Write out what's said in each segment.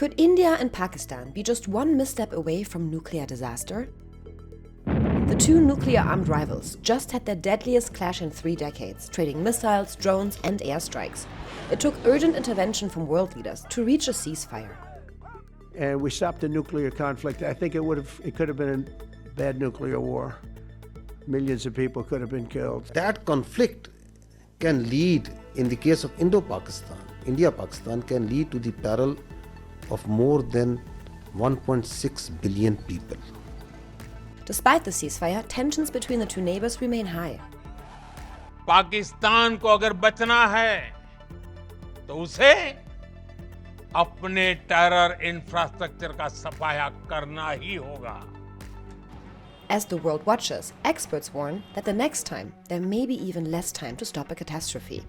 Could India and Pakistan be just one misstep away from nuclear disaster? The two nuclear-armed rivals just had their deadliest clash in 3 decades, trading missiles, drones, and airstrikes. It took urgent intervention from world leaders to reach a ceasefire. And we stopped the nuclear conflict. I think it could have been a bad nuclear war. Millions of people could have been killed. That conflict can lead, in the case of Indo-Pakistan, India-Pakistan can lead to the peril of more than 1.6 billion people. Despite the ceasefire, tensions between the two neighbors remain high. Pakistan को अगर बचना है तो उसे अपने terror infrastructure का सफाया करना ही होगा. As the world watches, experts warn that the next time there may be even less time to stop a catastrophe.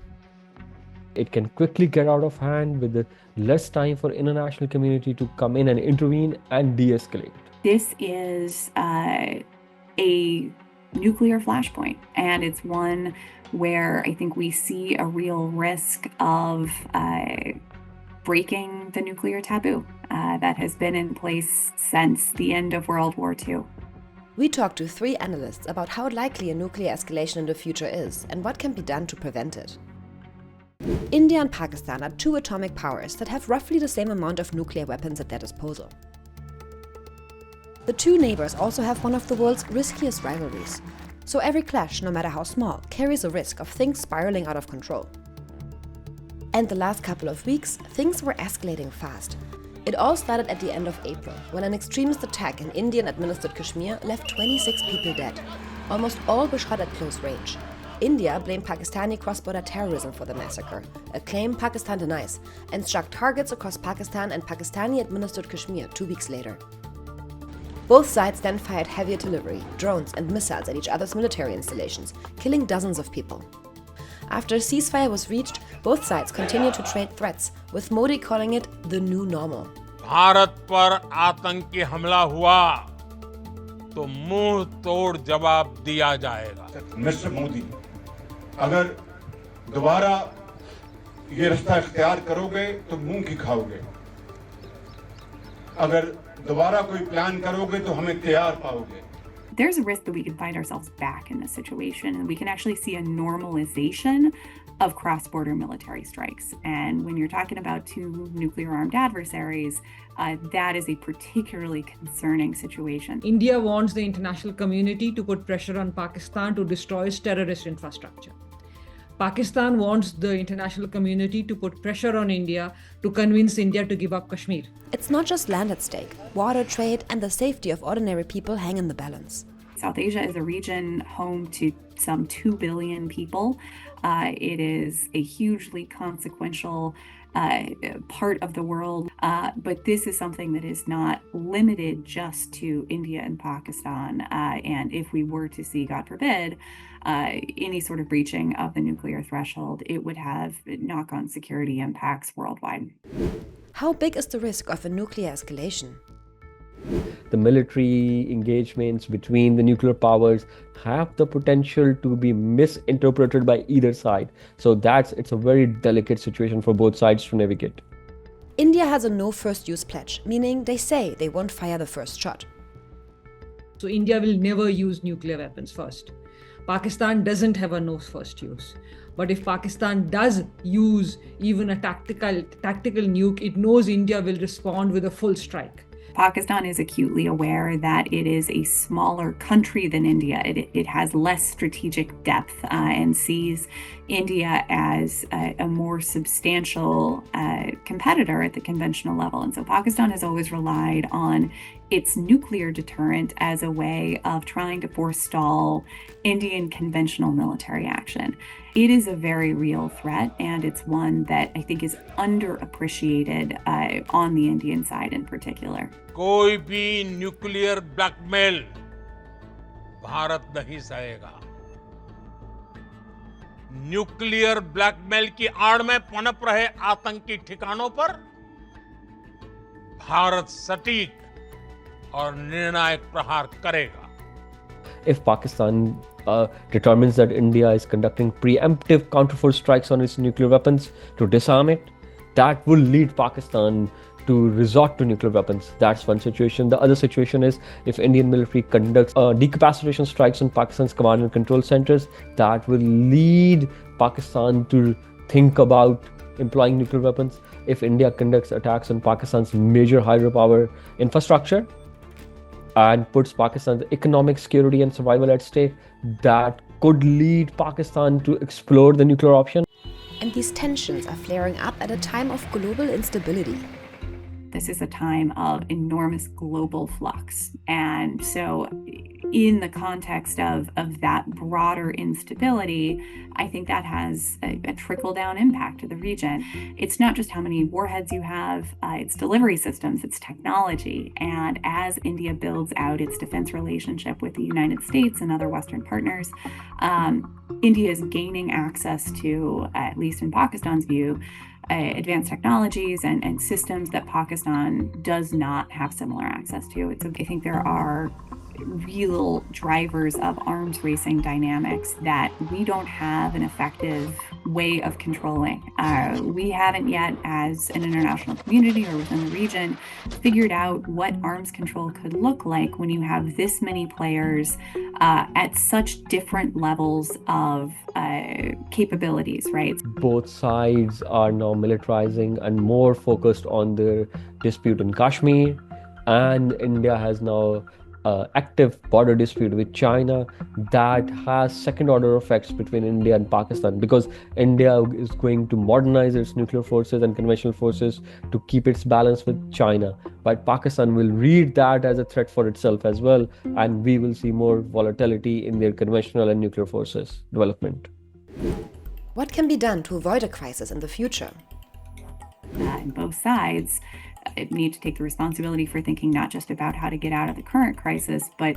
It can quickly get out of hand with less time for international community to come in and intervene and de-escalate. This is a nuclear flashpoint, and it's one where I think we see a real risk of breaking the nuclear taboo that has been in place since the end of World War II. We talked to 3 analysts about how likely a nuclear escalation in the future is and what can be done to prevent it. India and Pakistan are 2 atomic powers that have roughly the same amount of nuclear weapons at their disposal. The two neighbors also have one of the world's riskiest rivalries. So every clash, no matter how small, carries a risk of things spiraling out of control. And the last couple of weeks, things were escalating fast. It all started at the end of April, when an extremist attack in Indian-administered Kashmir left 26 people dead. Almost all were shot at close range. India blamed Pakistani cross-border terrorism for the massacre, a claim Pakistan denies, and struck targets across Pakistan and Pakistani-administered Kashmir 2 weeks later. Both sides then fired heavy artillery, drones, and missiles at each other's military installations, killing dozens of people. After a ceasefire was reached, both sides continued to trade threats, with Modi calling it the new normal. Bharat पर आतंकी हमला हुआ तो मुंह तोड़ जवाब दिया जाएगा. मिस्टर मोदी, अगर दोबारा ये रास्ता इख्तियार करोगे तो मुंह की खाओगे. अगर दोबारा कोई प्लान करोगे तो हमें तैयार पाओगे. There's a risk that we can find ourselves back in this situation, and we can actually see a normalization of cross-border military strikes. And when you're talking about 2 nuclear-armed adversaries, that is a particularly concerning situation. India wants the international community to put pressure on Pakistan to destroy its terrorist infrastructure. Pakistan wants the international community to put pressure on India to convince India to give up Kashmir. It's not just land at stake. Water, trade, and the safety of ordinary people hang in the balance. South Asia is a region home to some 2 billion people. It is a hugely consequential part of the world, but this is something that is not limited just to India and Pakistan. And if we were to see, God forbid, any sort of breaching of the nuclear threshold, it would have knock-on security impacts worldwide. How big is the risk of a nuclear escalation? The military engagements between the nuclear powers have the potential to be misinterpreted by either side. So it's a very delicate situation for both sides to navigate. India has a no first use pledge, meaning they say they won't fire the first shot. So India will never use nuclear weapons first. Pakistan doesn't have a no first use. But if Pakistan does use even a tactical nuke, it knows India will respond with a full strike. Pakistan is acutely aware that it is a smaller country than India. It has less strategic depth and sees India as a more substantial competitor at the conventional level. And so Pakistan has always relied on its nuclear deterrent as a way of trying to forestall Indian conventional military action. It is a very real threat, and it's one that I think is underappreciated on the Indian side in particular. कोई भी nuclear blackmail Bharat नहीं सहेगा. Nuclear blackmail की आड़ में पनप रहे आतंकी ठिकानों पर भारत सटीक और निर्णायक प्रहार करेगा. If Pakistan determines that India is conducting preemptive counterforce strikes on its nuclear weapons to disarm it, that will lead Pakistan to resort to nuclear weapons. That's one situation. The other situation is if Indian military conducts decapacitation strikes on Pakistan's command and control centers, that will lead Pakistan to think about employing nuclear weapons. If India conducts attacks on Pakistan's major hydropower infrastructure and puts Pakistan's economic security and survival at stake, that could lead Pakistan to explore the nuclear option. And these tensions are flaring up at a time of global instability. This is a time of enormous global flux. And so in the context of that broader instability, I think that has a trickle-down impact to the region. It's not just how many warheads you have, it's delivery systems, it's technology. And as India builds out its defense relationship with the United States and other Western partners, India is gaining access to, at least in Pakistan's view, advanced technologies and systems that Pakistan does not have similar access to. I think there are real drivers of arms racing dynamics that we don't have an effective way of controlling. We haven't yet, as an international community or within the region, figured out what arms control could look like when you have this many players at such different levels of capabilities, right? Both sides are now militarizing and more focused on their dispute in Kashmir, and India has now active border dispute with China that has second order effects between India and Pakistan, because India is going to modernize its nuclear forces and conventional forces to keep its balance with China, but Pakistan will read that as a threat for itself as well, and we will see more volatility in their conventional and nuclear forces development. What can be done to avoid a crisis in the future? And both sides need to take the responsibility for thinking not just about how to get out of the current crisis, but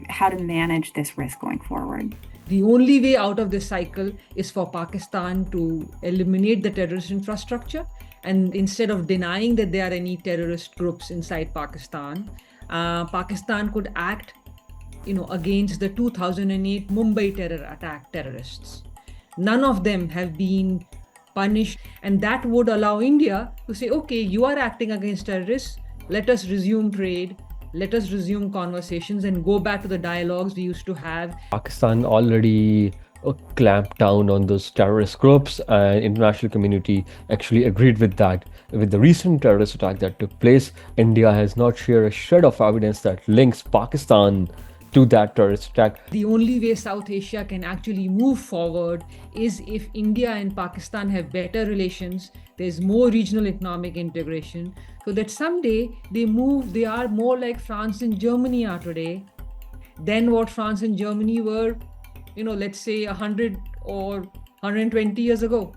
how to manage this risk going forward. The only way out of this cycle is for Pakistan to eliminate the terrorist infrastructure. And instead of denying that there are any terrorist groups inside Pakistan, Pakistan could act, against the 2008 Mumbai terror attack terrorists. None of them have been punished, and that would allow India to say, okay, you are acting against terrorists, let us resume trade, let us resume conversations and go back to the dialogues we used to have. Pakistan already clamped down on those terrorist groups, and international community actually agreed with that. With the recent terrorist attack that took place, India has not shared a shred of evidence that links Pakistan to that terrorist attack. The only way South Asia can actually move forward is if India and Pakistan have better relations, there's more regional economic integration, so that someday they are more like France and Germany are today than what France and Germany were, let's say 100 or 120 years ago.